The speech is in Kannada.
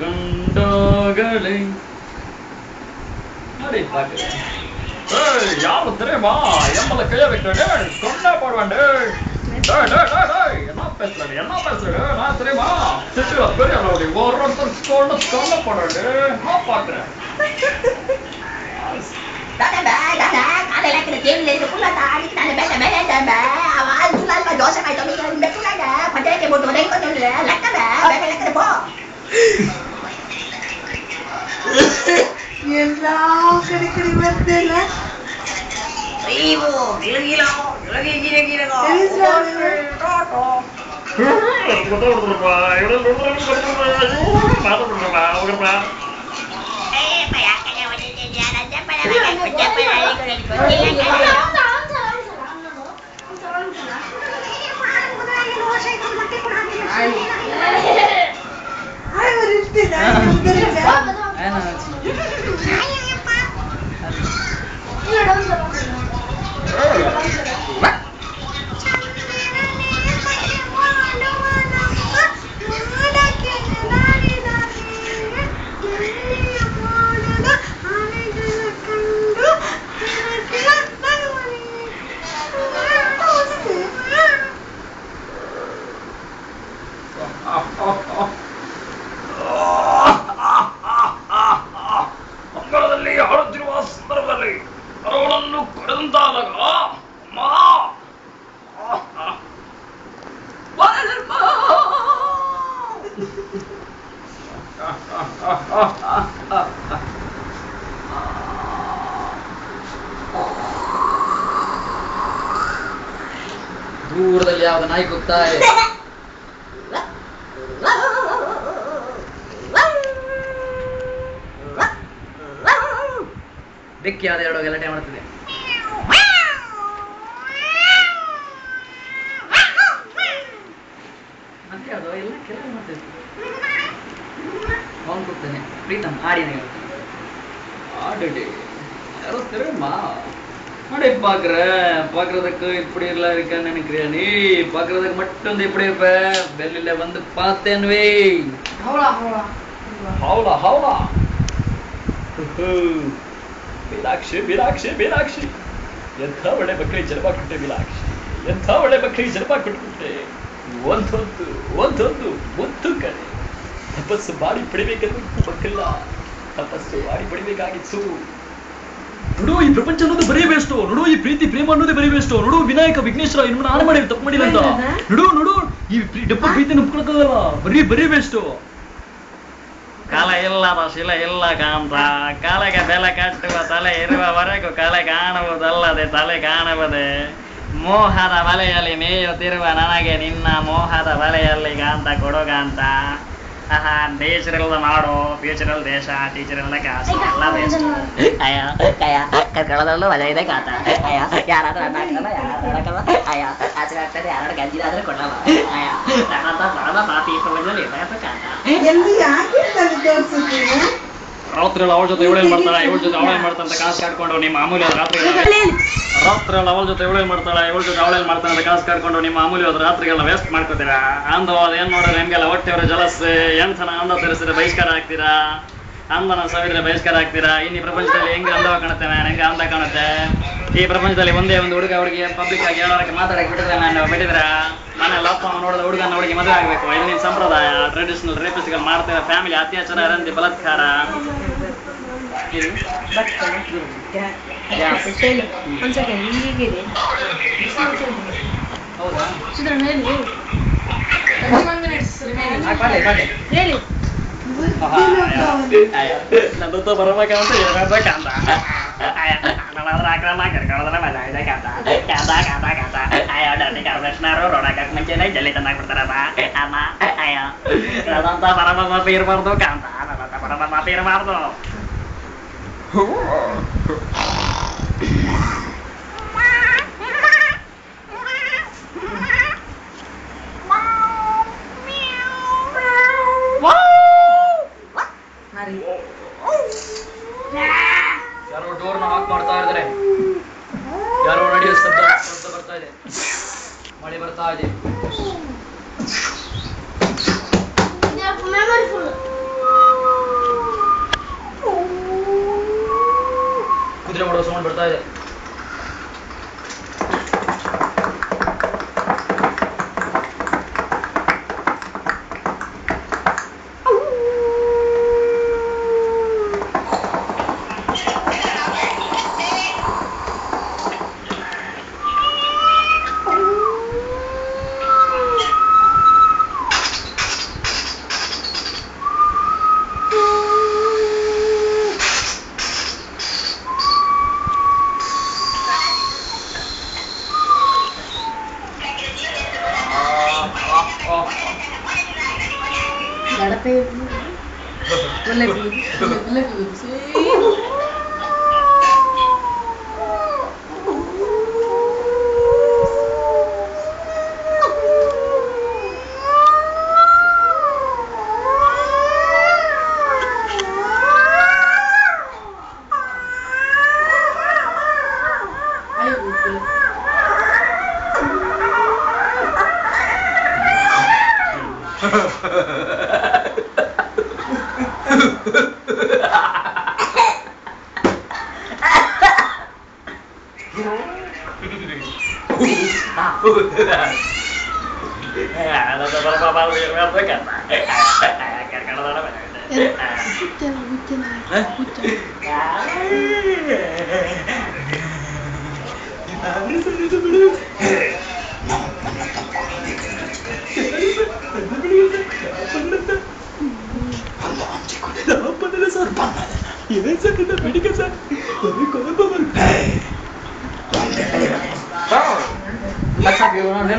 ಕಂಡಾಗಲೇ ನೋಡಿ யாரு தெரியுமா எம்மல கைய வைக்கிறே சொன்னா போடுவாண்டே என்ன பேசுறே நான் தெரியுமா சிட்டு பெரிய அளவுடி ஒருத்தர் சொன்ன போடுவாண்டே நான் பாக்குறேன் காலையில இருக்கிற தேவில இருக்க புள்ள தாடிக்கு நான் மேல மேல டம்ப அவள் துலால தோசை மை தோமி இந்த புள்ளங்க பட்டேக்கே போட்டு வரேன் கொஞ்சம் லக்கட வேக லக்கட போ எல்லாம் கிடைக்கிற வர்தல ஐயோ கிலகிலோ கிலகிலோ டாடா கொடுத்துறப்பா இவள மாட்டறப்பா ஓகேப்பா ஏய் பையா கண்ணே வந்து ஜானா ಅಂಗಳದಲ್ಲಿ ಹಾಡುತ್ತಿರುವ ಸಂದರ್ಭದಲ್ಲಿ ಅವಳನ್ನು ಕರೆದಂತಾದಾಗ ದೂರದಲ್ಲಿ ಯಾವ ನಾಯಿ ಕೂಗ್ತಾ ಇದೆ. ಬೆಕ್ಕಿ ಯಾವ್ದು ಎರಡು ಗಲಾಟೆ ಮಾಡ್ತಿದೆ. ಮತ್ತೆ ಯಾವುದು ಎಲ್ಲ ಕೆಲಸ ಮಾಡ್ತಿದ್ದೆ. அவன் கூப்பிட்டேனே பிரீத்தம் ஆடினே ஆடுடி யாரோ தெரியுமா அடே பாக்குறதுக்கு இப்படி எல்லாம் இருக்கான்னு நினைக்கிறியா நீ? பாக்குறதுக்கு மட்டும் இப்படி இருப்ப, வெளியில வந்து பார்த்தேன் வே ஹவுலா ஹவுலா ಮೀನಾಕ್ಷಿ ಮೀನಾಕ್ಷಿ ಮೀನಾಕ್ಷಿ ಎಂಥ ಒಳ್ಳೆ ಮಕ್ಕಳಿಗೆ ಜನ್ಮ ಕೊಟ್ಟೆ ಮೀನಾಕ್ಷಿ, ಎಂಥ ಒಳ್ಳೆ ಮಕ್ಕಳಿಗೆ ಜನ್ಮ ಕೊಟ್ಬಿಟ್ಟೆ. ಒಂದೊಂದು ಮುತ್ತು ಕಡೆ ತಪಸ್ಸು ಮಾಡಿ ಪಡಿಬೇಕಂದ್ರೆ ಮಕ್ಕಳ ತಪಸ್ಸು ಮಾಡಿ ಪಡಿಬೇಕಾಗಿತ್ತು. ನೋಡು ಈ ಪ್ರಪಂಚ ಅನ್ನೋದು ಬರೀ ವೇಸ್ಟು, ನೋಡು ಈ ಪ್ರೀತಿ ಪ್ರೇಮ ಅನ್ನೋದೇ ಬರೀ ವೇಸ್ಟು. ನೋಡು ವಿನಾಯಕ ವಿಘ್ನೇಶ್ವರ ಇನ್ನು ನಾನು ಮಾಡಿ ತಪ್ಪು ಮಾಡಿಲ್ಲ ಅಂತ ನೋಡು ಈ ಡಬ್ಬ ಪ್ರೀತಿ ನಂಬ್ಕೊಳಕ್ಕಲ್ಲ, ಬರೀ ವೇಸ್ಟು. ಕಾಲ ಇಲ್ಲದ ಶಿಲೆ ಇಲ್ಲ ಕಾಂತ, ಕಾಲಕ್ಕೆ ಬೆಲೆ ಕಟ್ಟುವ ತಲೆ ಇರುವವರೆಗೂ ಕಲೆ ಕಾಣುವುದಲ್ಲದೆ ತಲೆ ಕಾಣುವುದೇ. ಮೋಹದ ಬಲೆಯಲ್ಲಿ ಮೇಯುತ್ತಿರುವ ನನಗೆ ನಿನ್ನ ಮೋಹದ ಬಲೆಯಲ್ಲಿ ಕಾಂತ ಕೊಡುಗಾಂತ. ಟೀಚರ್ ಇಲ್ಲದ ನಾಡು, ಫ್ಯೂಚರ್ ಇಲ್ಲದ ದೇಶ, ಟೀಚರ್ ಇಲ್ಲದ ಕಾಸು ಎಲ್ಲ ವೇಸ್ಟ್. ಕರ್ಕೊಳ್ಳೋದ್ರಲ್ಲೂ ಮಜಾ ಇದೆ ಕಾತ. ಯಾರಾದ್ರೂ ಅನ್ನ ಹಾಕಲ್ಲ, ಯಾರಾದ್ರೂ ಹಾಕಲ್ಲ, ಆಚೆ ಆಗ್ತದೆ, ಯಾರಾದ್ರೂ ಗಂಜಿದಾದ್ರೂ ಕೊಡಲ್ಲ. ನಾನಂತ ಬಡವ ಪಾಪಿ ಈ ಪ್ರಪಂಚದಲ್ಲಿ ಇರಬೇಕು ಕಾತ. ಎಲ್ಲಿ ಯಾಕೆ ನನಗೆ ತೋರಿಸುತ್ತೀನಿ? ರಾತ್ರಿ ಅವಳ ಜೊತೆ ಇವಳೇನ್ ಮಾಡ್ತಾಳೆ, ಇವಳ ಜೊತೆ ಅವಳೇನ್ ಮಾಡ್ತಾಳೆ ಅಂತ ಕಾಸು ಕಾಡ್ಕೊಂಡು ನಿಮ್ಮ ಅಮೂಲ್ಯವಾದ ರಾತ್ರಿಗಳ ಅವಳ ಜೊತೆ ಇವಳೇನ್ ಮಾಡ್ತಾಳೆ, ಇವಳ ಜೊತೆ ಅವಳೇನ್ ಮಾಡ್ತಾಳೆ ಅಂತ ಕಾಸು ಕಾಡ್ಕೊಂಡು ನಿಮ್ಮ ಅಮೂಲ್ಯವಾದ ರಾತ್ರಿಗಳನ್ನ ವೇಸ್ಟ್ ಮಾಡ್ಕೋತೀರಾ. ಅಂದವಾದ ಏನ್ ನೋಡ್ರೆ ನಿಮ್ಗೆಲ್ಲ ಹೊಟ್ಟೆಯವರ ಜಲಸ್ ಎಂಥನ ಅಂದ ತರಿಸಿದ್ರೆ ಬಹಿಷ್ಕಾರ ಆಗ್ತೀರಾ, ಅಂದನ ಸಾವಿರ ಬಹಿಷ್ಕಾರ ಆಗ್ತೀರಾ. ಇನ್ನು ಈ ಪ್ರಪಂಚದಲ್ಲಿ ಹೆಂಗೆ ಅಂದವ ಕಾಣುತ್ತೇನೆ, ಹೆಂಗೆ ಅಂದ ಕಾಣುತ್ತೆ. ಈ ಪ್ರಪಂಚದಲ್ಲಿ ಒಂದೇ ಒಂದು ಹುಡುಗ ಹುಡುಗಿ ಪಬ್ಲಿಕ್ ಆಗಿ ಹೇಳೋರಕ್ಕೆ ಮಾತಾಡಕ್ಕೆ ಬಿಟ್ಟಿದ್ರೆ ನಾನು ಬಿಟ್ಟಿದ್ರ ಮನೆಯಲ್ಲಿ ಅಪ್ಪ ನೋಡಿದ ಹುಡುಗನ ಹುಡುಗಿ ಮದುವೆ ಆಗಬೇಕು. ಇದು ನಿಮ್ಮ ಸಂಪ್ರದಾಯ, ಟ್ರೆಡಿಷನಲ್ ರೇಪಿಸ್ಟ್ಗಳು ಮಾಡ್ತಾರೆ, ಫ್ಯಾಮಿಲಿ ಅತ್ಯಾಚಾರ, ರಂದಿ ಬಲಾತ್ಕಾರ. ಹೌದಾ ನಂದು ಬರಬೇಕಂತ ಏನಾಗಬೇಕಂತ ಆಕ್ರಮ ಕರ್ಕೊಳ್ಳೋದ್ರ ಮಜಾ ಇದೆ ಕಾಂತ. ಕೃಷ್ಣರು ರೋಡಕ್ಕೆ ಮುಂಚೆನೆ ಜಲ್ಲಿ ತಂದಾಕ್ಬಿಡ್ತಾರಮ್ಮ. ಅಮ್ಮ ಅದಂತ ಪರಮ ಇರಬಾರ್ದು ಕಾಂತ, ನನ್ನಂತ ಪರಮ ಇರಬಾರ್ದು. ಯಾರೋ ಡೋರ್ನ ಹಾಕ್ ಮಾಡ್ತಾ ಇದ್ದಾರೆ, ಯಾರೋ ನಡೆಯೋ ಶಬ್ದ ಬರ್ತಾ ಇದೆ, ಮಳೆ ಬರ್ತಾ ಇದೆ. Passa più, non è